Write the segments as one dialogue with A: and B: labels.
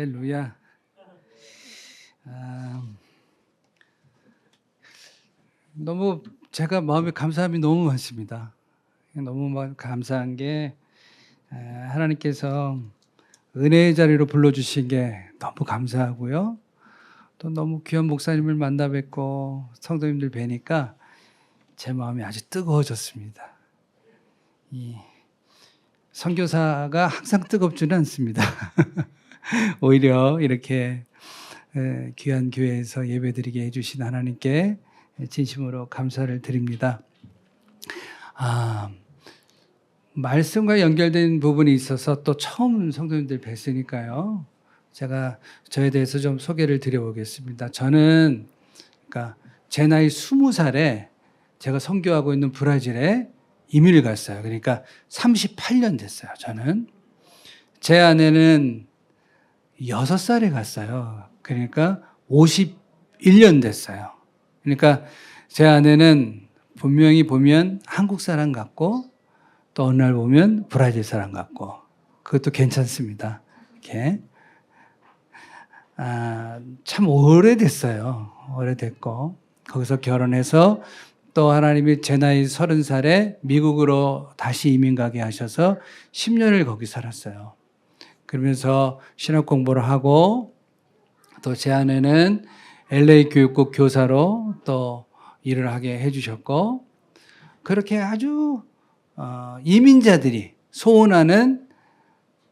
A: 할렐루야. 아, 너무 제가 마음에 감사함이 너무 많습니다. 너무 감사한 게 하나님께서 은혜의 자리로 불러주신 게 너무 감사하고요. 또 너무 귀한 목사님을 만나 뵙고 성도님들 뵈니까 제 마음이 아주 뜨거워졌습니다. 이 선교사가 항상 뜨겁지는 않습니다. 오히려 이렇게 귀한 교회에서 예배드리게 해주신 하나님께 진심으로 감사를 드립니다. 말씀과 연결된 부분이 있어서 또 처음 성도님들 뵀으니까요. 제가 저에 대해서 좀 소개를 드려보겠습니다. 저는 그러니까 제 나이 20살에 제가 선교하고 있는 브라질에 이민을 갔어요. 그러니까 38년 됐어요. 저는. 제 아내는 6살에 갔어요. 그러니까 51년 됐어요. 그러니까 제 아내는 분명히 보면 한국 사람 같고 또 어느 날 보면 브라질 사람 같고 그것도 괜찮습니다. 이렇게. 참 오래됐어요. 오래됐고 거기서 결혼해서 또 하나님이 제 나이 30살에 미국으로 다시 이민 가게 하셔서 10년을 거기 살았어요. 그러면서 신학 공부를 하고 또 제 아내는 LA 교육국 교사로 또 일을 하게 해주셨고 그렇게 아주 이민자들이 소원하는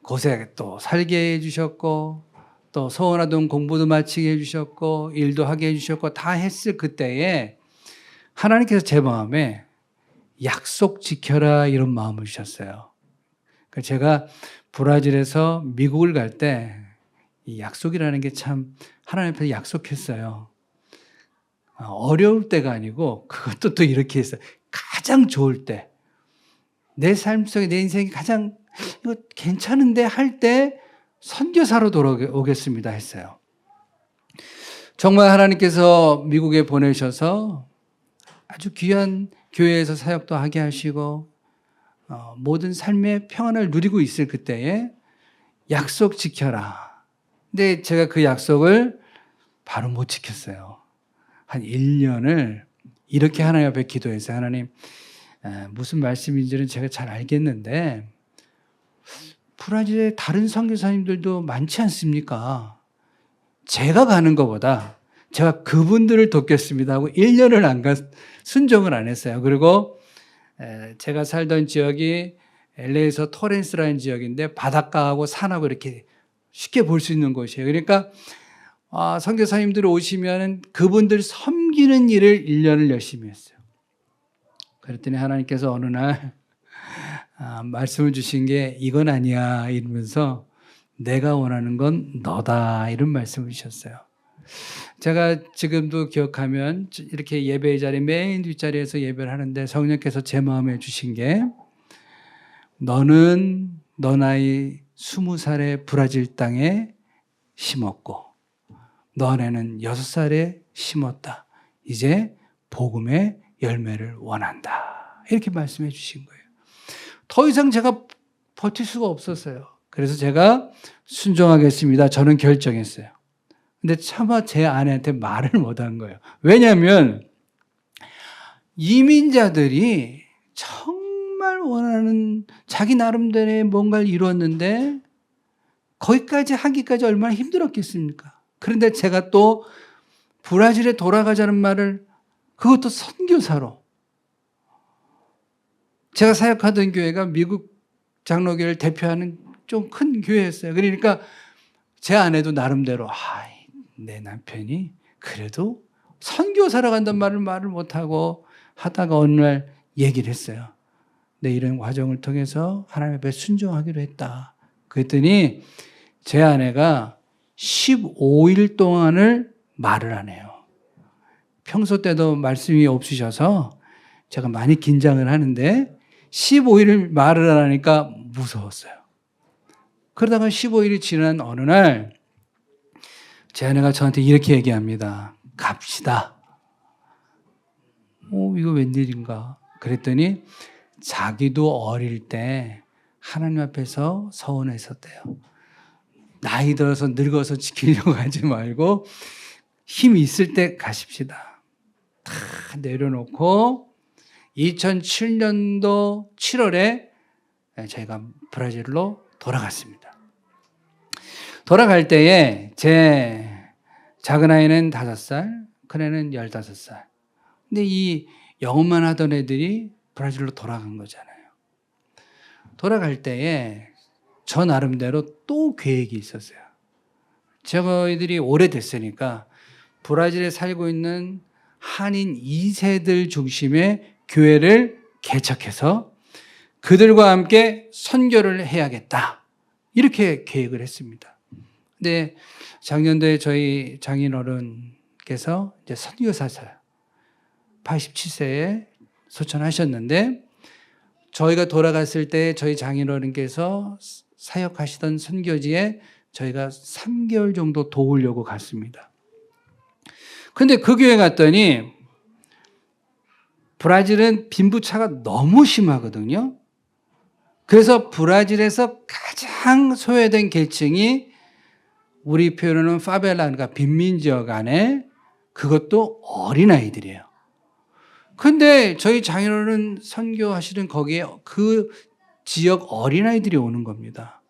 A: 곳에 또 살게 해주셨고 또 소원하던 공부도 마치게 해주셨고 일도 하게 해주셨고 다 했을 그때에 하나님께서 제 마음에 약속 지켜라 이런 마음을 주셨어요. 그러니까 제가 브라질에서 미국을 갈 때 이 약속이라는 게 참 하나님 앞에서 약속했어요. 어려울 때가 아니고 그것도 또 이렇게 했어요. 가장 좋을 때, 내 삶 속에 내 인생이 가장 이거 괜찮은데 할 때 선교사로 돌아오겠습니다 했어요. 정말 하나님께서 미국에 보내셔서 아주 귀한 교회에서 사역도 하게 하시고 모든 삶의 평안을 누리고 있을 그때에 약속 지켜라. 근데 제가 그 약속을 바로 못 지켰어요. 한 1년을 이렇게 하나님 앞에 기도해서 하나님 무슨 말씀인지는 제가 잘 알겠는데 브라질에 다른 선교사님들도 많지 않습니까? 제가 가는 것보다 제가 그분들을 돕겠습니다 하고 1년을 안 순종을 안 했어요. 그리고 제가 살던 지역이 LA에서 토렌스라는 지역인데 바닷가하고 산하고 이렇게 쉽게 볼 수 있는 곳이에요. 그러니까 선교사님들 오시면 그분들 섬기는 일을 1년을 열심히 했어요. 그랬더니 하나님께서 어느 날 말씀을 주신 게 이건 아니야 이러면서 내가 원하는 건 너다 이런 말씀을 주셨어요. 제가 지금도 기억하면 이렇게 예배의 자리 맨 뒷자리에서 예배를 하는데 성령께서 제 마음에 주신 게 너는 너 나이 20살에 브라질 땅에 심었고 너 아내는 6살에 심었다. 이제 복음의 열매를 원한다. 이렇게 말씀해 주신 거예요. 더 이상 제가 버틸 수가 없었어요. 그래서 제가 순종하겠습니다. 저는 결정했어요. 근데 차마 제 아내한테 말을 못한 거예요. 왜냐하면 이민자들이 정말 원하는 자기 나름대로의 뭔가를 이뤘는데 거기까지 하기까지 얼마나 힘들었겠습니까? 그런데 제가 또 브라질에 돌아가자는 말을 그것도 선교사로 제가 사역하던 교회가 미국 장로교회를 대표하는 좀 큰 교회였어요. 그러니까 제 아내도 나름대로 내 남편이 그래도 선교사로 간단 말을 못하고 하다가 어느 날 얘기를 했어요. 내 이런 과정을 통해서 하나님 앞에 순종하기로 했다. 그랬더니 제 아내가 15일 동안을 말을 안 해요. 평소 때도 말씀이 없으셔서 제가 많이 긴장을 하는데 15일을 말을 안 하니까 무서웠어요. 그러다가 15일이 지난 어느 날 제 아내가 저한테 이렇게 얘기합니다. 갑시다. 이거 웬일인가? 그랬더니 자기도 어릴 때 하나님 앞에서 서원했었대요. 나이 들어서 늙어서 지키려고 하지 말고 힘이 있을 때 가십시다. 다 내려놓고 2007년도 7월에 저희가 브라질로 돌아갔습니다. 돌아갈 때에 제 작은 아이는 5살, 큰 애는 15살. 근데 이 영어만 하던 애들이 브라질로 돌아간 거잖아요. 돌아갈 때에 저 나름대로 또 계획이 있었어요. 저희들이 오래됐으니까 브라질에 살고 있는 한인 2세들 중심의 교회를 개척해서 그들과 함께 선교를 해야겠다. 이렇게 계획을 했습니다. 근데 작년도에 저희 장인어른께서 이제 선교사셔요. 87세에 소천하셨는데 저희가 돌아갔을 때 저희 장인어른께서 사역하시던 선교지에 저희가 3개월 정도 도우려고 갔습니다. 근데 그 교회 갔더니 브라질은 빈부차가 너무 심하거든요. 그래서 브라질에서 가장 소외된 계층이 우리 표현으로는 파벨라, 그러니까 빈민지역 안에 그것도 어린아이들이에요. 근데 저희 장인어른 선교하시는 거기에 그 지역 어린아이들이 오는 겁니다.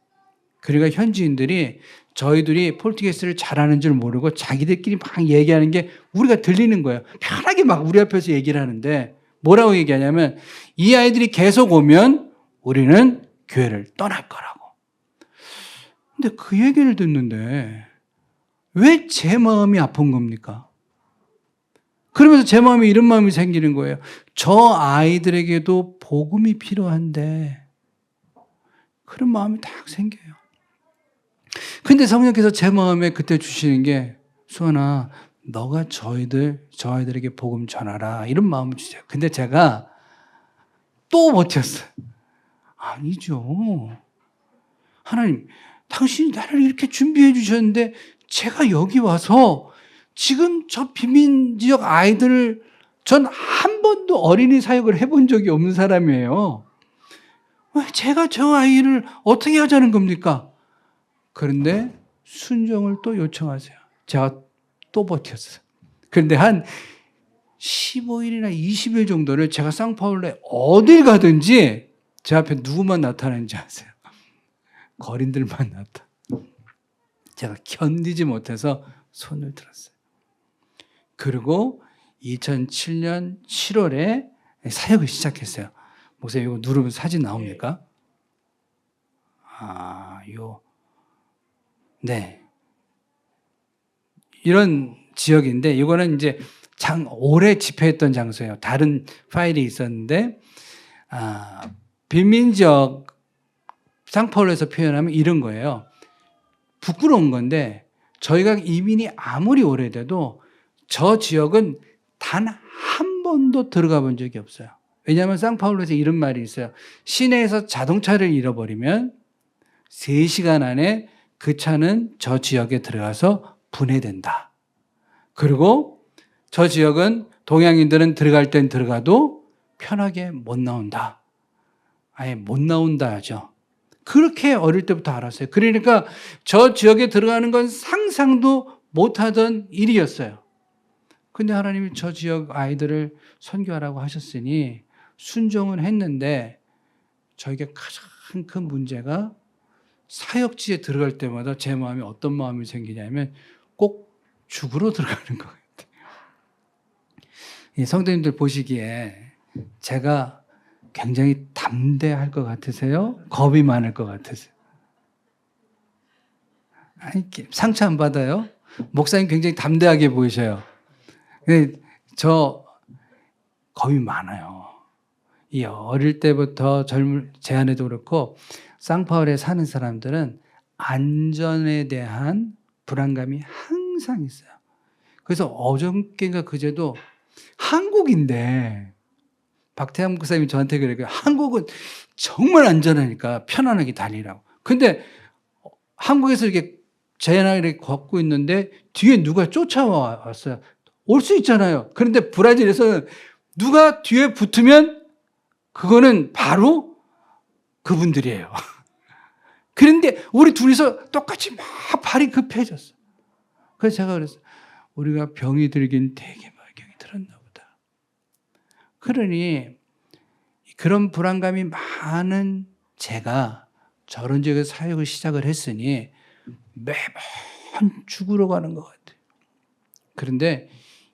A: 그러니까 현지인들이 저희들이 포르투게스를 잘하는 줄 모르고 자기들끼리 막 얘기하는 게 우리가 들리는 거예요. 편하게 막 우리 앞에서 얘기를 하는데 뭐라고 얘기하냐면 이 아이들이 계속 오면 우리는 교회를 떠날 거라고. 근데 그 얘기를 듣는데 왜 제 마음이 아픈 겁니까? 그러면서 제 마음에 이런 마음이 생기는 거예요. 저 아이들에게도 복음이 필요한데 그런 마음이 딱 생겨요. 근데 성령께서 제 마음에 그때 주시는 게 수원아 너가 저 아이들에게 복음 전하라 이런 마음을 주세요. 근데 제가 또 버텼어요. 아니죠. 하나님 당신이 나를 이렇게 준비해 주셨는데 제가 여기 와서 지금 저 빈민지역 아이들을 전 한 번도 어린이 사역을 해본 적이 없는 사람이에요. 왜 제가 저 아이를 어떻게 하자는 겁니까? 그런데 순종을 또 요청하세요. 제가 또 버텼어요. 그런데 한 15일이나 20일 정도를 제가 상파울로에 어딜 가든지 제 앞에 누구만 나타나는지 아세요? 거린들만 나타나. 제가 견디지 못해서 손을 들었어요. 그리고 2007년 7월에 사역을 시작했어요. 목사님 이거 누르면 사진 나옵니까? 네. 이런 지역인데 이거는 이제 오래 집회했던 장소예요. 다른 파일이 있었는데 빈민지역 상파울로에서 표현하면 이런 거예요. 부끄러운 건데 저희가 이민이 아무리 오래돼도 저 지역은 단 한 번도 들어가 본 적이 없어요. 왜냐하면 상파울로에서 이런 말이 있어요. 시내에서 자동차를 잃어버리면 3시간 안에 그 차는 저 지역에 들어가서 분해된다. 그리고 저 지역은 동양인들은 들어갈 땐 들어가도 편하게 못 나온다. 아예 못 나온다 하죠. 그렇게 어릴 때부터 알았어요. 그러니까 저 지역에 들어가는 건 상상도 못하던 일이었어요. 근데 하나님이 저 지역 아이들을 선교하라고 하셨으니 순종은 했는데 저에게 가장 큰 문제가 사역지에 들어갈 때마다 제 마음이 어떤 마음이 생기냐면 꼭 죽으러 들어가는 것 같아요. 이 성도님들 보시기에 제가 굉장히 담대할 것 같으세요? 겁이 많을 것 같으세요? 아니, 상처 안 받아요? 목사님 굉장히 담대하게 보이셔요. 근데 저 겁이 많아요. 이 어릴 때부터 제 아내도 그렇고 상파울에 사는 사람들은 안전에 대한 불안감이 항상 있어요. 그래서 어저께인가 그제도 한국인데 박태환 목사님이 저한테 그래요. 한국은 정말 안전하니까 편안하게 다니라고. 근데 한국에서 이렇게 제 나이를 걷고 있는데 뒤에 누가 쫓아왔어요. 올 수 있잖아요. 그런데 브라질에서는 누가 뒤에 붙으면 그거는 바로 그분들이에요. 그런데 우리 둘이서 똑같이 막 발이 급해졌어. 그래서 제가 그랬어요. 우리가 병이 들긴 되게 병이 들었나 보다. 그러니 그런 불안감이 많은 제가 저런 지역에 사역을 시작을 했으니 매번 죽으러 가는 것 같아요. 그런데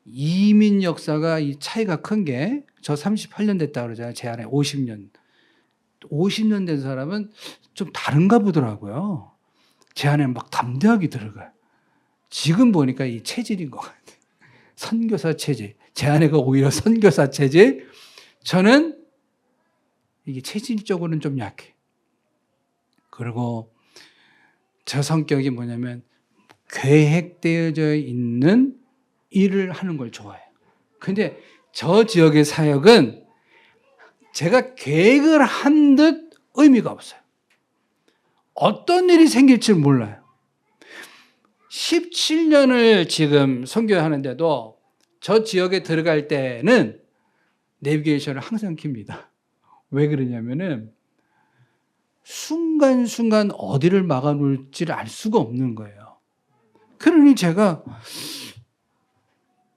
A: 이민 역사가 이 차이가 큰 게 저 38년 됐다 그러잖아요. 제 안에 50년. 50년 된 사람은 좀 다른가 보더라고요. 제 안에 막 담대하게 들어가요. 지금 보니까 이 체질인 것 같아요. 선교사 체질. 제 아내가 오히려 선교사 체질. 저는 이게 체질적으로는 좀 약해. 그리고 저 성격이 뭐냐면 계획되어져 있는 일을 하는 걸 좋아해요. 근데 저 지역의 사역은 제가 계획을 한 듯 의미가 없어요. 어떤 일이 생길지 몰라요. 17년을 지금 선교하는데도 저 지역에 들어갈 때는 내비게이션을 항상 켭니다. 왜 그러냐면은 순간순간 어디를 막아놓을지를 알 수가 없는 거예요. 그러니 제가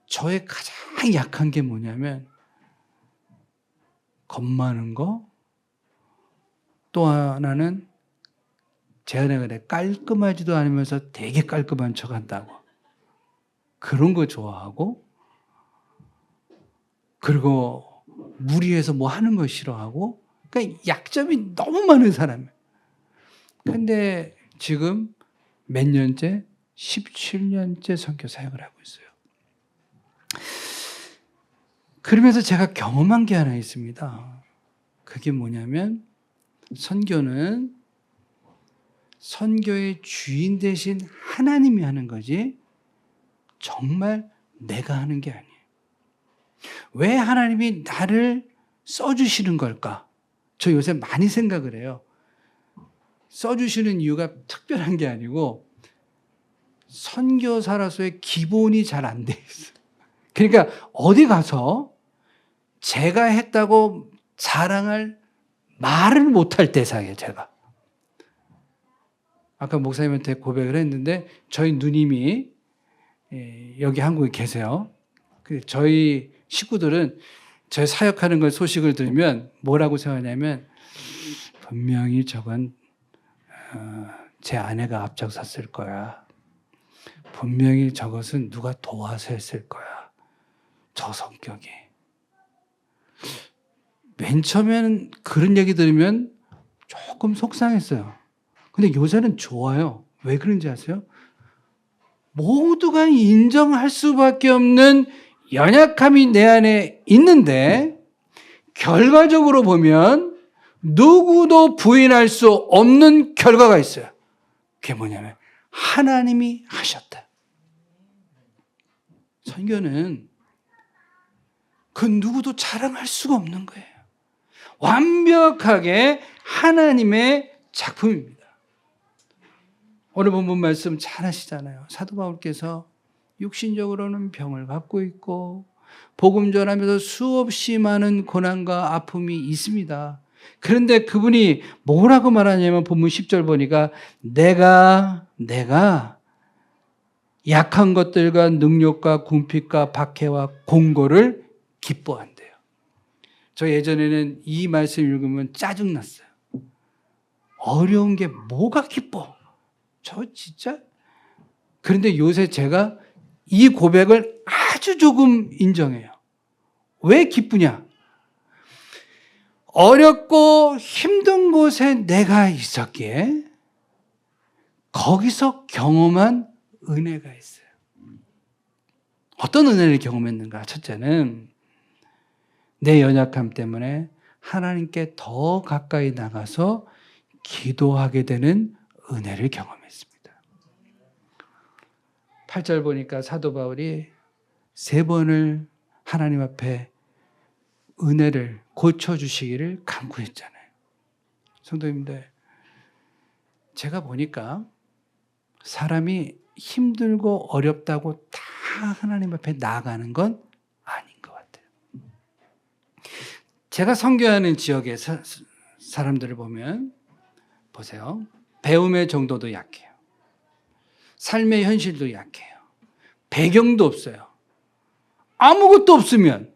A: 저의 가장 약한 게 뭐냐면 겁 많은 거, 또 하나는 제 아내가 그래 깔끔하지도 않으면서 되게 깔끔한 척 한다고. 그런 거 좋아하고, 그리고 무리해서 뭐 하는 거 싫어하고, 그러니까 약점이 너무 많은 사람이에요. 근데 지금 몇 년째? 17년째 선교 사역을 하고 있어요. 그러면서 제가 경험한 게 하나 있습니다. 그게 뭐냐면 선교는 선교의 주인 대신 하나님이 하는 거지 정말 내가 하는 게 아니에요. 왜 하나님이 나를 써주시는 걸까? 저 요새 많이 생각을 해요. 써주시는 이유가 특별한 게 아니고 선교사로서의 기본이 잘 안 돼 있어요. 그러니까 어디 가서 제가 했다고 자랑할 말을 못할 대상이에요, 제가. 아까 목사님한테 고백을 했는데 저희 누님이 여기 한국에 계세요. 저희 식구들은 저희 사역하는 걸 소식을 들으면 뭐라고 생각하냐면 분명히 저건 제 아내가 앞장섰을 거야. 분명히 저것은 누가 도와서 했을 거야. 저 성격이. 맨 처음에는 그런 얘기 들으면 조금 속상했어요. 근데 요새는 좋아요. 왜 그런지 아세요? 모두가 인정할 수밖에 없는 연약함이 내 안에 있는데 결과적으로 보면 누구도 부인할 수 없는 결과가 있어요. 그게 뭐냐면 하나님이 하셨다. 선교는 그 누구도 자랑할 수가 없는 거예요. 완벽하게 하나님의 작품입니다. 오늘 본문 말씀 잘 하시잖아요. 사도 바울께서 육신적으로는 병을 갖고 있고 복음 전하면서 수없이 많은 고난과 아픔이 있습니다. 그런데 그분이 뭐라고 말하냐면 본문 10절 보니까 내가 약한 것들과 능력과 궁핍과 박해와 공고를 기뻐한대요. 저 예전에는 이 말씀 읽으면 짜증났어요. 어려운 게 뭐가 기뻐? 저 진짜? 그런데 요새 제가 이 고백을 아주 조금 인정해요. 왜 기쁘냐? 어렵고 힘든 곳에 내가 있었기에 거기서 경험한 은혜가 있어요. 어떤 은혜를 경험했는가? 첫째는 내 연약함 때문에 하나님께 더 가까이 나가서 기도하게 되는 은혜를 경험했습니다. 8절 보니까 사도 바울이 3번을 하나님 앞에 은혜를 고쳐주시기를 간구했잖아요. 성도님들, 제가 보니까 사람이 힘들고 어렵다고 다 하나님 앞에 나아가는 건 아닌 것 같아요. 제가 선교하는 지역의 사람들을 보면 보세요. 배움의 정도도 약해요. 삶의 현실도 약해요. 배경도 없어요. 아무것도 없으면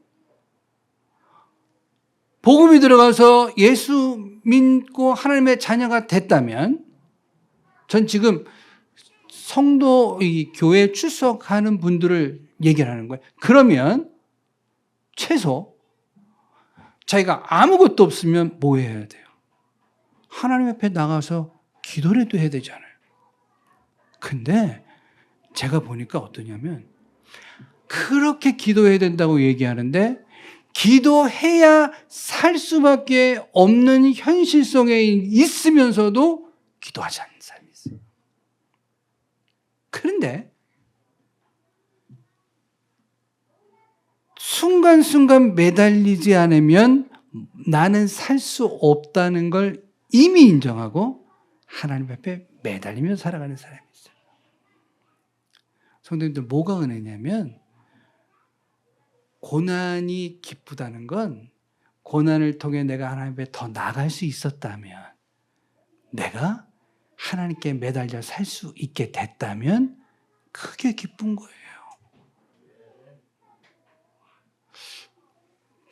A: 복음이 들어가서 예수 믿고 하나님의 자녀가 됐다면, 전 지금 성도 이 교회에 출석하는 분들을 얘기하는 거예요. 그러면 최소 자기가 아무것도 없으면 뭐 해야 돼요? 하나님 앞에 나가서 기도라도 해야 되잖아요. 근데 제가 보니까 어떠냐면, 그렇게 기도해야 된다고 얘기하는데 기도해야 살 수밖에 없는 현실 속에 있으면서도 기도하지 않는 사람이 있어요. 그런데 순간순간 매달리지 않으면 나는 살 수 없다는 걸 이미 인정하고 하나님 앞에 매달리며 살아가는 사람이 있어요. 성도님들, 뭐가 은혜냐면, 고난이 기쁘다는 건 고난을 통해 내가 하나님 앞에 더 나아갈 수 있었다면, 내가 하나님께 매달려 살 수 있게 됐다면 그게 기쁜 거예요.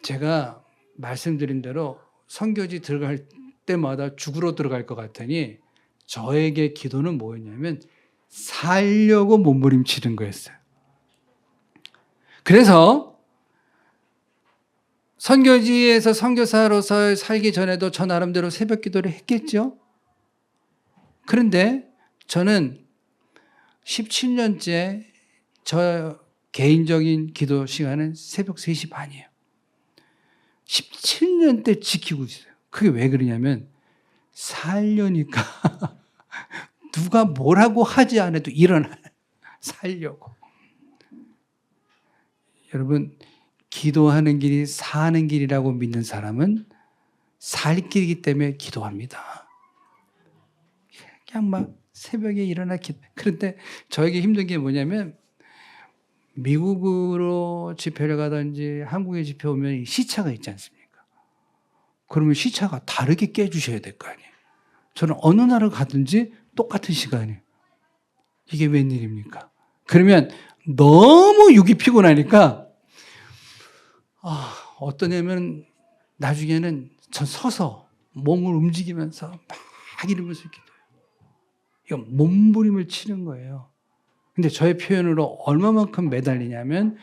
A: 제가 말씀드린 대로 선교지 들어갈 때마다 죽으러 들어갈 것 같으니 저에게 기도는 뭐였냐면 살려고 몸부림치는 거였어요. 그래서 선교지에서 선교사로서 살기 전에도 저 나름대로 새벽 기도를 했겠죠. 그런데 저는 17년째 저 개인적인 기도 시간은 새벽 3시 반이에요. 17년 때 지키고 있어요. 그게 왜 그러냐면 살려니까 누가 뭐라고 하지 않아도 일어나요. 살려고. 여러분, 기도하는 길이 사는 길이라고 믿는 사람은 살 길이기 때문에 기도합니다. 그냥 막 새벽에 일어나 기도. 그런데 저에게 힘든 게 뭐냐면, 미국으로 집회를 가든지 한국에 집회 오면 시차가 있지 않습니까? 그러면 시차가 다르게 깨주셔야 될 거 아니에요. 저는 어느 나라 가든지 똑같은 시간이에요. 이게 웬일입니까? 그러면 너무 육이 피곤하니까 어떠냐면 나중에는 전 서서 몸을 움직이면서 막 이러면서 기도해요. 이건 몸부림을 치는 거예요. 근데 저의 표현으로 얼마만큼 매달리냐면,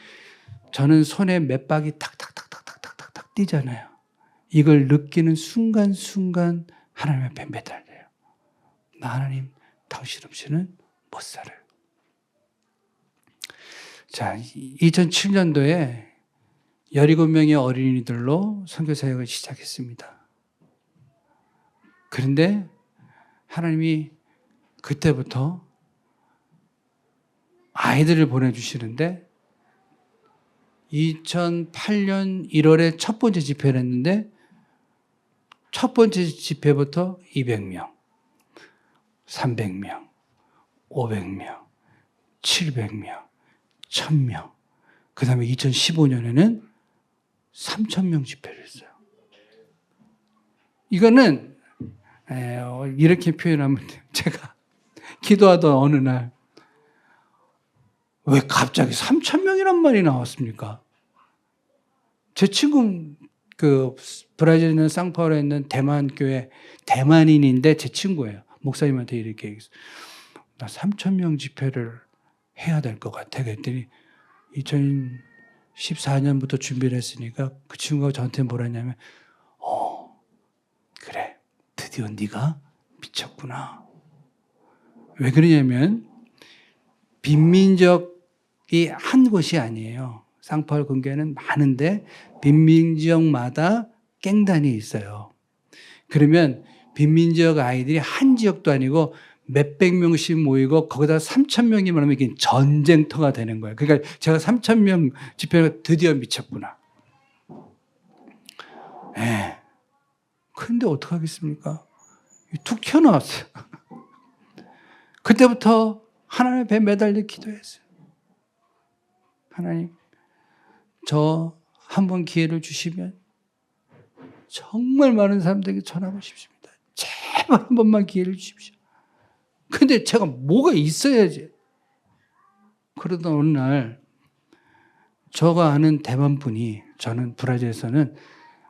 A: 저는 손에 맷박이 탁탁탁탁탁탁탁 뛰잖아요. 이걸 느끼는 순간순간 하나님 앞에 매달려요. 나 하나님, 당신 없이는 못 살아요. 자, 2007년도에 17명의 어린이들로 선교 사역을 시작했습니다. 그런데 하나님이 그때부터 아이들을 보내주시는데, 2008년 1월에 첫 번째 집회를 했는데, 첫 번째 집회부터 200명, 300명, 500명, 700명, 1000명, 그 다음에 2015년에는 3000명 집회를 했어요. 이거는 이렇게 표현하면 돼요. 제가 기도하던 어느 날, 왜 갑자기 3,000명이란 말이 나왔습니까? 제 친구, 브라질에 있는 상파울에 있는 대만 교회, 대만인인데 제 친구예요. 목사님한테 이렇게 얘기했어요. 나 3,000명 집회를 해야 될 것 같아. 그랬더니 2014년부터 준비를 했으니까 그 친구가 저한테 뭐라 했냐면, 그래, 드디어 네가 미쳤구나. 왜 그러냐면, 빈민족이 한 곳이 아니에요. 상파울 근교에는 많은데 빈민지역마다 갱단이 있어요. 그러면 빈민지역 아이들이 한 지역도 아니고 몇백 명씩 모이고 거기다 3,000명이 모이면 이게 전쟁터가 되는 거예요. 그러니까 제가 3,000명 집회가 드디어 미쳤구나. 그런데 어떡하겠습니까? 툭 튀어나왔어요. 그때부터 하나님 앞에 매달려 기도했어요. 하나님, 저 한 번 기회를 주시면 정말 많은 사람들에게 전하고 싶습니다. 제발 한 번만 기회를 주십시오. 근데 제가 뭐가 있어야지. 그러던 어느 날 저가 아는 대만 분이, 저는 브라질에서는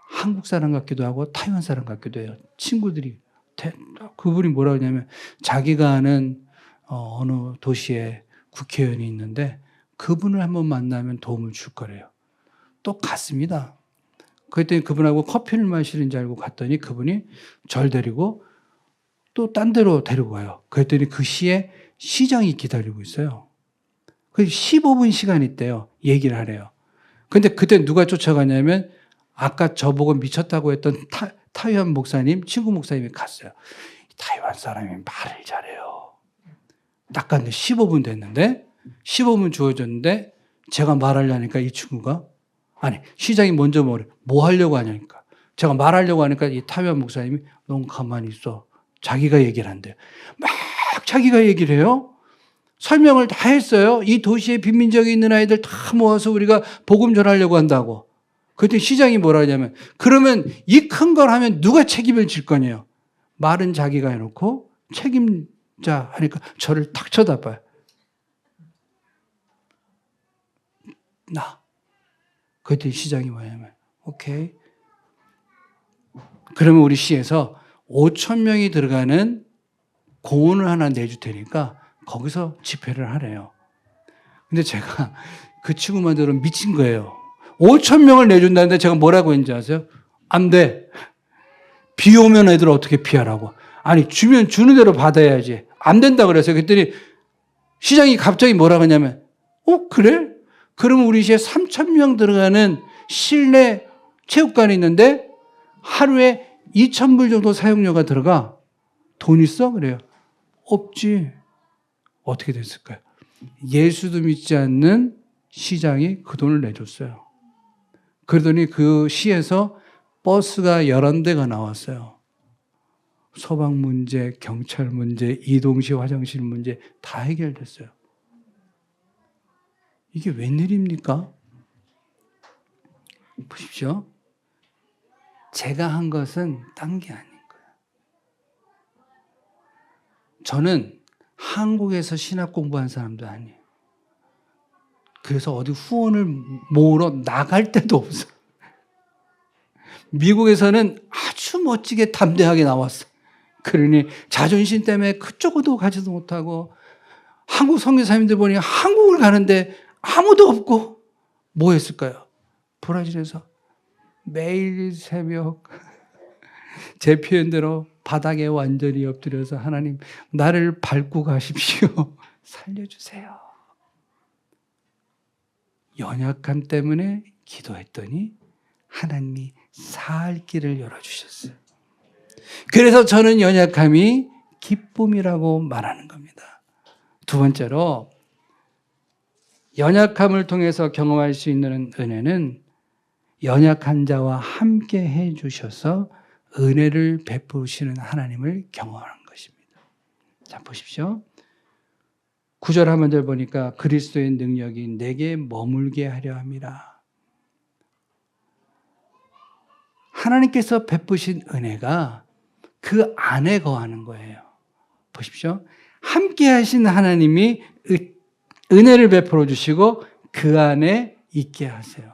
A: 한국 사람 같기도 하고 타이완 사람 같기도 해요. 친구들이. 그분이 뭐라고 하냐면 자기가 아는 어느 도시에 국회의원이 있는데 그분을 한번 만나면 도움을 줄 거래요. 또 갔습니다. 그랬더니 그분하고 커피를 마시는 줄 알고 갔더니 그분이 절 데리고 또 딴 데로 데리고 가요. 그랬더니 그 시에 시장이 기다리고 있어요. 그 15분 시간이 있대요. 얘기를 하래요. 근데 그때 누가 쫓아가냐면 아까 저보고 미쳤다고 했던 타이완 목사님, 친구 목사님이 갔어요. 타이완 사람이 말을 잘해요. 딱 갔는데 15분 됐는데 15분 주어졌는데 제가 말하려니까 이 친구가 아니 시장이 먼저 뭐 하려고 하냐니까 제가 말하려고 하니까 이 타이완 목사님이 너무 가만히 있어. 자기가 얘기를 한대요. 막 자기가 얘기를 해요. 설명을 다 했어요. 이 도시에 빈민족이 있는 아이들 다 모아서 우리가 복음 전하려고 한다고. 그때 시장이 뭐라 하냐면 그러면 이 큰 걸 하면 누가 책임을 질 거냐요. 말은 자기가 해놓고 책임자 하니까 저를 탁 쳐다봐요. 나. 그때 시장이 뭐냐면 오케이. 그러면 우리 시에서 5천 명이 들어가는 공원을 하나 내줄 테니까 거기서 집회를 하래요. 근데 제가 그 친구만 들으면 미친 거예요. 5천 명을 내준다는데 제가 뭐라고 했는지 아세요? 안 돼. 비 오면 애들 어떻게 피하라고. 아니 주면 주는 대로 받아야지. 안 된다 그랬어요. 그랬더니 시장이 갑자기 뭐라고 하냐면 그래? 그러면 우리 시에 3천 명 들어가는 실내 체육관이 있는데 하루에 2,000불 정도 사용료가 들어가. 돈 있어? 그래요. 없지. 어떻게 됐을까요? 예수도 믿지 않는 시장이 그 돈을 내줬어요. 그러더니 그 시에서 버스가 11대가 나왔어요. 소방 문제, 경찰 문제, 이동시 화장실 문제 다 해결됐어요. 이게 웬일입니까? 보십시오. 제가 한 것은 딴 게 아닌 거예요. 저는 한국에서 신학 공부한 사람도 아니에요. 그래서 어디 후원을 모으러 나갈 데도 없어. 미국에서는 아주 멋지게 담대하게 나왔어. 그러니 자존심 때문에 그쪽으로 가지도 못하고 한국 선교사님들 보니 한국을 가는데 아무도 없고 뭐 했을까요? 브라질에서 매일 새벽 제 표현대로 바닥에 완전히 엎드려서 하나님 나를 밟고 가십시오. 살려주세요. 연약함 때문에 기도했더니 하나님이 살 길을 열어주셨어요. 그래서 저는 연약함이 기쁨이라고 말하는 겁니다. 두 번째로 연약함을 통해서 경험할 수 있는 은혜는 연약한 자와 함께 해주셔서 은혜를 베푸시는 하나님을 경험하는 것입니다. 자, 보십시오. 9절 하반절 보니까 그리스도의 능력이 내게 머물게 하려 함이라. 하나님께서 베푸신 은혜가 그 안에 거하는 거예요. 보십시오. 함께 하신 하나님이 은혜를 베풀어 주시고 그 안에 있게 하세요.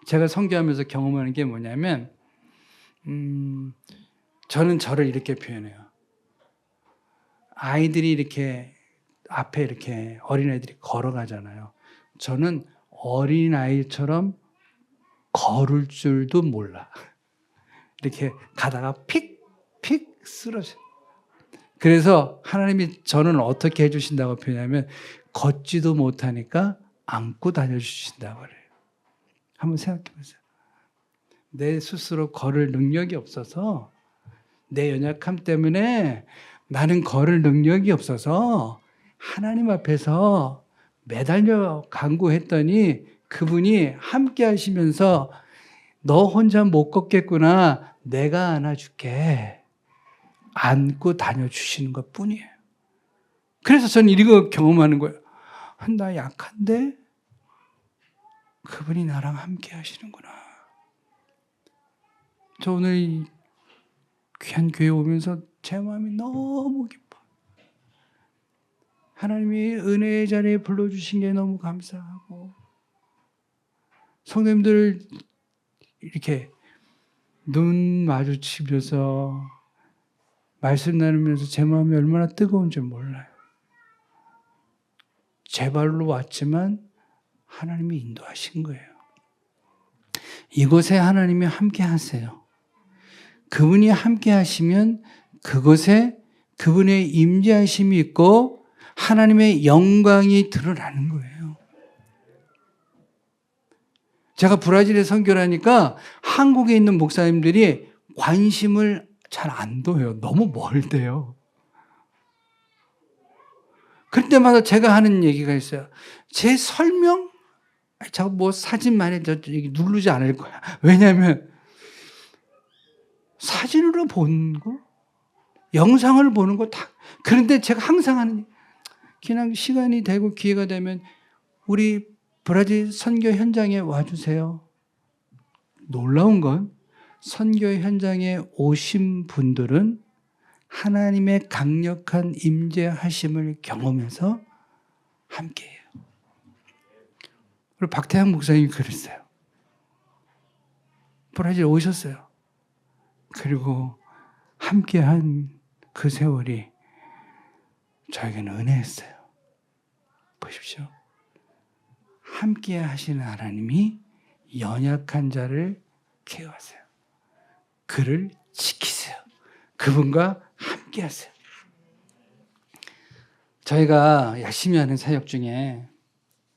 A: 제가 선교하면서 경험하는 게 뭐냐면 저는 저를 이렇게 표현해요. 아이들이 이렇게 앞에 이렇게 어린아이들이 걸어가잖아요. 저는 어린아이처럼 걸을 줄도 몰라. 이렇게 가다가 픽픽 쓰러져. 그래서 하나님이 저는 어떻게 해주신다고 표현하면 걷지도 못하니까 안고 다녀주신다고 그래요. 한번 생각해 보세요. 내 스스로 걸을 능력이 없어서 내 연약함 때문에 나는 걸을 능력이 없어서 하나님 앞에서 매달려 간구했더니 그분이 함께 하시면서 너 혼자 못 걷겠구나. 내가 안아줄게. 안고 다녀주시는 것 뿐이에요. 그래서 저는 이거 경험하는 거예요. 나 약한데 그분이 나랑 함께 하시는구나. 저 오늘 귀한 교회 오면서 제 마음이 너무 기뻐요. 하나님이 은혜의 자리에 불러주신 게 너무 감사하고, 성도님들 이렇게 눈 마주치면서 말씀 나누면서 제 마음이 얼마나 뜨거운지 몰라요. 제 발로 왔지만 하나님이 인도하신 거예요. 이곳에 하나님이 함께 하세요. 그분이 함께 하시면 그곳에 그분의 임재하심이 있고 하나님의 영광이 드러나는 거예요. 제가 브라질에 선교를 하니까 한국에 있는 목사님들이 관심을 잘 안 둬요. 너무 멀대요. 그때마다 제가 하는 얘기가 있어요. 제 설명? 자꾸 뭐 사진만 해, 누르지 않을 거야. 왜냐하면 사진으로 보는 거, 영상을 보는 거 다. 그런데 제가 항상 하는, 그냥 시간이 되고 기회가 되면 우리 브라질 선교 현장에 와주세요. 놀라운 건 선교 현장에 오신 분들은 하나님의 강력한 임재하심을 경험해서 함께해요. 그리고 박태양 목사님이 그랬어요. 브라질 오셨어요. 그리고 함께한 그 세월이 저에게는 은혜였어요. 보십시오. 함께 하시는 하나님이 연약한 자를 케어하세요. 그를 지키세요. 그분과 함께 하세요. 저희가 열심히 하는 사역 중에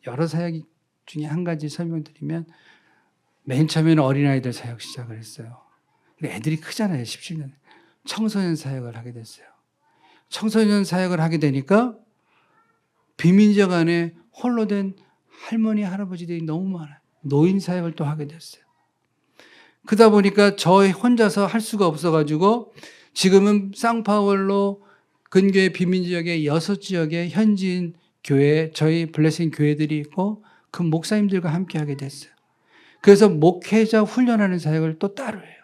A: 여러 사역 중에 한 가지 설명드리면 맨 처음에는 어린아이들 사역 시작을 했어요. 애들이 크잖아요. 17년. 청소년 사역을 하게 됐어요. 청소년 사역을 하게 되니까 비민족 안에 홀로 된 할머니, 할아버지들이 너무 많아요. 노인 사역을 또 하게 됐어요. 그러다 보니까 저 혼자서 할 수가 없어가지고 지금은 상파울로 근교의 비민지역의 6지역의 현지인 교회, 저희 블레싱 교회들이 있고 그 목사님들과 함께 하게 됐어요. 그래서 목회자 훈련하는 사역을 또 따로 해요.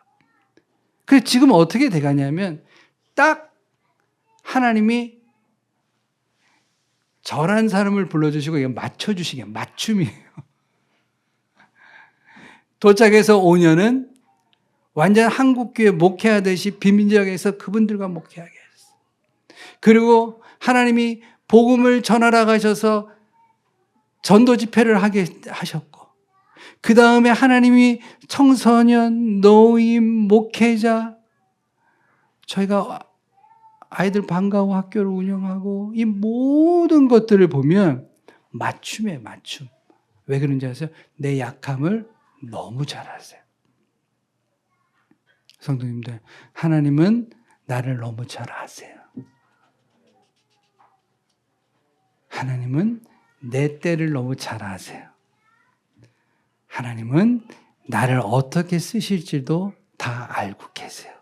A: 그래서 지금 어떻게 돼가냐면 딱 하나님이 저란 사람을 불러주시고 이거 맞춰주시게 맞춤이에요. 도착해서 5년은 완전 한국교회 목회하듯이 비민지역에서 그분들과 목회하게 했어요. 그리고 하나님이 복음을 전하러 가셔서 전도 집회를 하게 하셨고, 그 다음에 하나님이 청소년, 노인, 목회자, 저희가 아이들 방과후 학교를 운영하고 이 모든 것들을 보면 맞춤이에요, 맞춤. 왜 그런지 아세요? 내 약함을 너무 잘 아세요. 성도님들, 하나님은 나를 너무 잘 아세요. 하나님은 내 때를 너무 잘 아세요. 하나님은 나를 어떻게 쓰실지도 다 알고 계세요.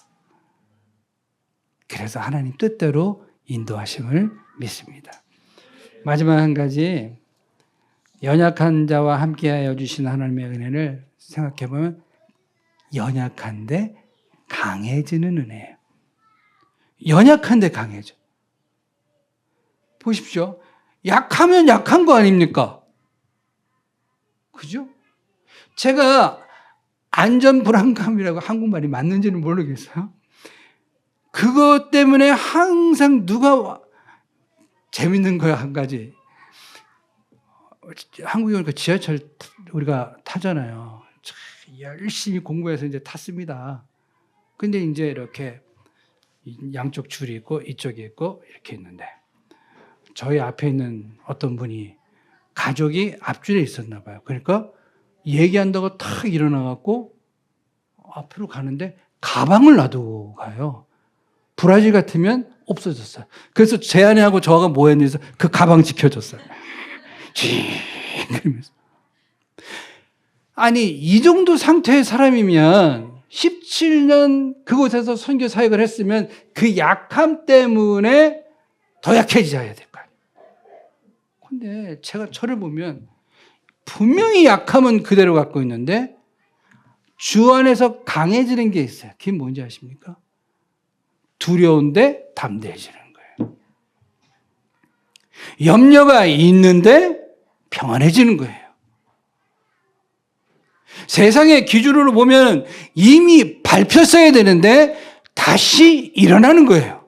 A: 그래서 하나님 뜻대로 인도하심을 믿습니다. 마지막 한 가지, 연약한 자와 함께하여 주신 하나님의 은혜를 생각해 보면 연약한데 강해지는 은혜예요. 연약한데 강해져. 보십시오. 약하면 약한 거 아닙니까? 그죠? 제가 안전 불안감이라고 한국말이 맞는지는 모르겠어요. 그것 때문에 항상 재밌는 거야, 한 가지. 한국에 오니까 지하철 우리가 타잖아요. 열심히 공부해서 이제 탔습니다. 근데 이제 이렇게 양쪽 줄이 있고 이쪽이 있고 이렇게 있는데 저희 앞에 있는 어떤 분이 가족이 앞줄에 있었나 봐요. 그러니까 얘기한다고 탁 일어나갖고 앞으로 가는데 가방을 놔두고 가요. 브라질 같으면 없어졌어요. 그래서 제 아내하고 저하고 뭐 했는지 그 가방 지켜줬어요. 그러면서. 아니, 이 정도 상태의 사람이면 17년 그곳에서 선교 사역을 했으면 그 약함 때문에 더 약해져야 될 거 아니에요. 근데 제가 저를 보면 분명히 약함은 그대로 갖고 있는데 주 안에서 강해지는 게 있어요. 그게 뭔지 아십니까? 두려운데 담대해지는 거예요. 염려가 있는데 평안해지는 거예요. 세상의 기준으로 보면 이미 밟혔어야 되는데 다시 일어나는 거예요.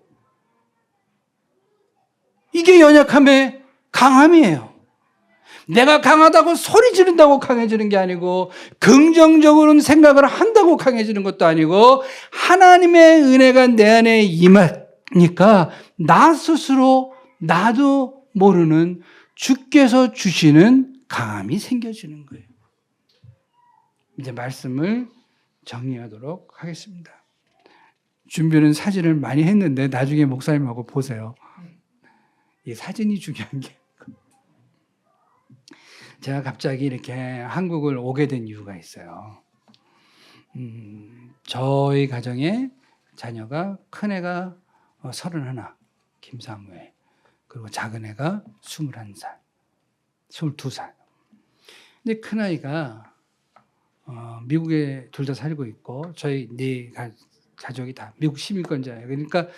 A: 이게 연약함의 강함이에요. 내가 강하다고 소리 지른다고 강해지는 게 아니고 긍정적으로 생각을 한다고 강해지는 것도 아니고 하나님의 은혜가 내 안에 임하니까 나 스스로 나도 모르는 주께서 주시는 강함이 생겨지는 거예요. 이제 말씀을 정리하도록 하겠습니다. 준비는 사진을 많이 했는데 나중에 목사님하고 보세요. 이 사진이 중요한 게 제가 갑자기 이렇게 한국을 오게 된 이유가 있어요. 저희 가정에 자녀가 큰애가 31, 김사무엘. 그리고 작은애가 21살, 22살. 근데 큰아이가 미국에 둘 다 살고 있고 저희 네 가족이 다 미국 시민권자예요. 그러니까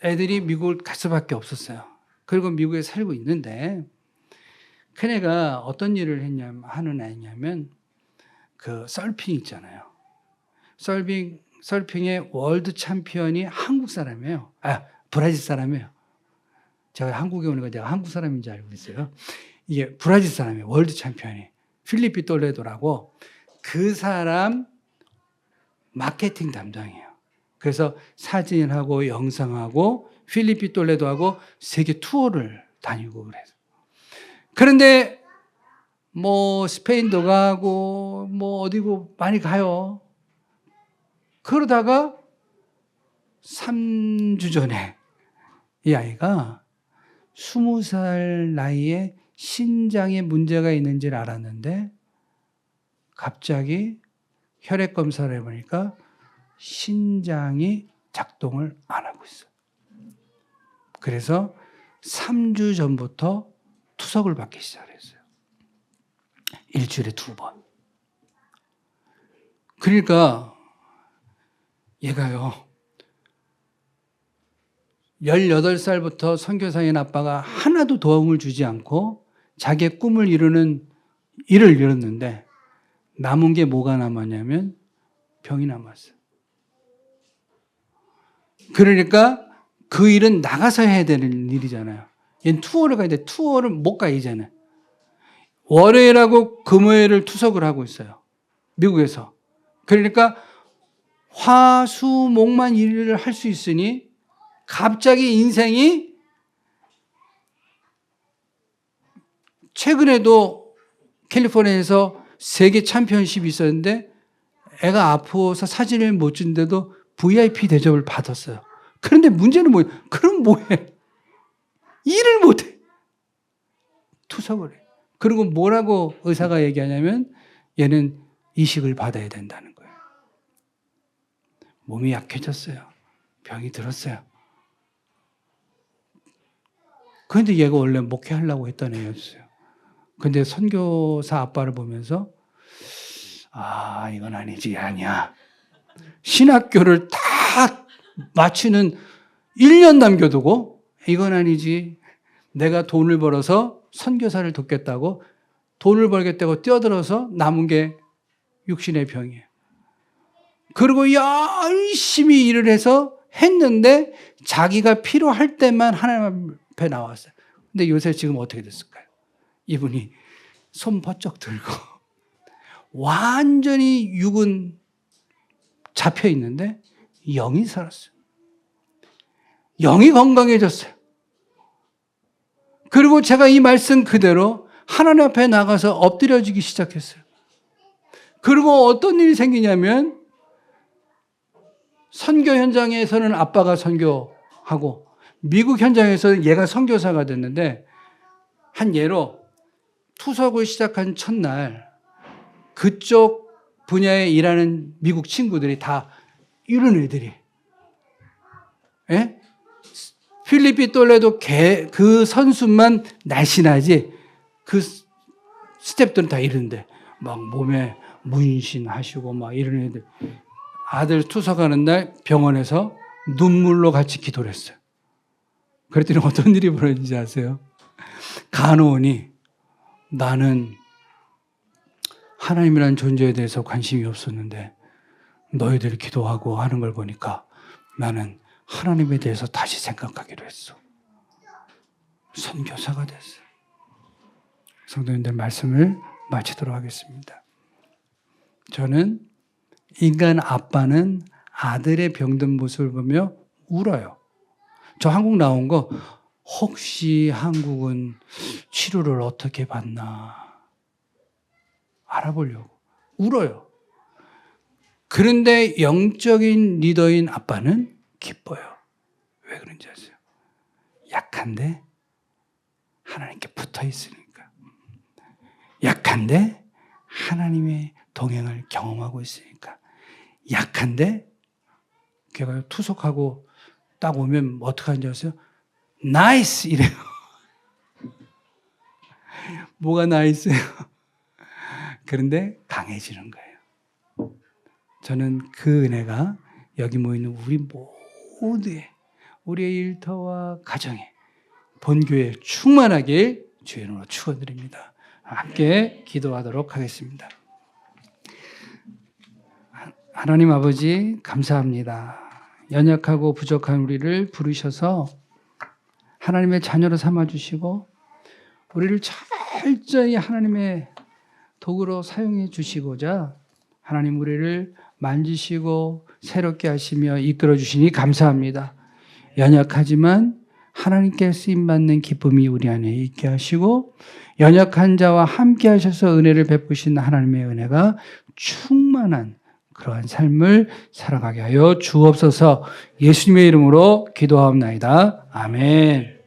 A: 애들이 미국을 갈 수밖에 없었어요. 그리고 미국에 살고 있는데 큰애가 어떤 일을 하는 애냐면 그 서핑 있잖아요. 서핑의 월드 챔피언이 한국 사람이에요. 브라질 사람이에요. 제가 한국에 오니까 내가 한국 사람인 줄 알고 있어요. 이게 브라질 사람이에요. 월드 챔피언이. 필리피 톨레도라고 그 사람 마케팅 담당이에요. 그래서 사진하고 영상하고 필리피 톨레도하고 세계 투어를 다니고 그래서. 그런데 뭐 스페인도 가고 뭐 어디고 많이 가요. 그러다가 3주 전에 이 아이가 20살 나이에 신장에 문제가 있는지를 알았는데 갑자기 혈액 검사를 해보니까 신장이 작동을 안 하고 있어요. 그래서 3주 전부터 투석을 받기 시작했어요. 일주일에 2번. 그러니까 얘가요. 18살부터 선교사인 아빠가 하나도 도움을 주지 않고 자기의 꿈을 이루는 일을 이뤘는데 남은 게 뭐가 남았냐면 병이 남았어요. 그러니까 그 일은 나가서 해야 되는 일이잖아요. 얘는 투어를 가야 돼. 투어를 못 가, 이제는. 월요일하고 금요일을 투석을 하고 있어요. 미국에서. 그러니까 화, 수, 목만 일을 할 수 있으니 갑자기 인생이 최근에도 캘리포니아에서 세계 챔피언십이 있었는데 애가 아파서 사진을 못 준데도 VIP 대접을 받았어요. 그런데 문제는 뭐예요? 그럼 뭐해? 일을 못해. 투석을 해. 그리고 뭐라고 의사가 얘기하냐면 얘는 이식을 받아야 된다는 거예요. 몸이 약해졌어요. 병이 들었어요. 그런데 얘가 원래 목회하려고 했던 애였어요. 근데 선교사 아빠를 보면서 이건 아니지, 아니야. 신학교를 다 마치는 1년 남겨두고 이건 아니지. 내가 돈을 벌어서 선교사를 돕겠다고 돈을 벌겠다고 뛰어들어서 남은 게 육신의 병이에요. 그리고 열심히 일을 해서 했는데 자기가 필요할 때만 하나님 앞에 나왔어요. 근데 요새 지금 어떻게 됐을까요? 이분이 손 번쩍 들고 완전히 육은 잡혀 있는데 영이 살았어요. 영이 건강해졌어요. 그리고 제가 이 말씀 그대로 하나님 앞에 나가서 엎드려지기 시작했어요. 그리고 어떤 일이 생기냐면 선교 현장에서는 아빠가 선교하고 미국 현장에서는 얘가 선교사가 됐는데 한 예로 투석을 시작한 첫날 그쪽 분야에 일하는 미국 친구들이 다 이런 애들이 필리피 톨레도 그 선수만 날씬하지 그 스텝들은 다 이런데 막 몸에 문신하시고 막 이런 애들 아들 투석하는 날 병원에서 눈물로 같이 기도를 했어요. 그랬더니 어떤 일이 벌어진지 아세요? 간호원이 나는 하나님이라는 존재에 대해서 관심이 없었는데 너희들 기도하고 하는 걸 보니까 나는 하나님에 대해서 다시 생각하기로 했어. 선교사가 됐어요. 성도님들 말씀을 마치도록 하겠습니다. 저는 인간 아빠는 아들의 병든 모습을 보며 울어요. 저 한국 나온 거 혹시 한국은 치료를 어떻게 받나 알아보려고 울어요. 그런데 영적인 리더인 아빠는 기뻐요. 왜 그런지 아세요? 약한데 하나님께 붙어 있으니까. 약한데 하나님의 동행을 경험하고 있으니까. 약한데 걔가 투석하고 딱 오면 어떻게 하는지 아세요? 나이스 이래요. 뭐가 나이스예요? 그런데 강해지는 거예요. 저는 그 은혜가 여기 모이는 우리 모두의 우리의 일터와 가정에 본교회에 충만하길 주의 이름으로 축원드립니다. 함께 기도하도록 하겠습니다. 하나님 아버지 감사합니다. 연약하고 부족한 우리를 부르셔서 하나님의 자녀로 삼아주시고 우리를 철저히 하나님의 도구로 사용해 주시고자 하나님 우리를 만지시고 새롭게 하시며 이끌어 주시니 감사합니다. 연약하지만 하나님께 쓰임받는 기쁨이 우리 안에 있게 하시고 연약한 자와 함께 하셔서 은혜를 베푸신 하나님의 은혜가 충만한 그러한 삶을 살아가게 하여 주옵소서. 예수님의 이름으로 기도하옵나이다. 아멘.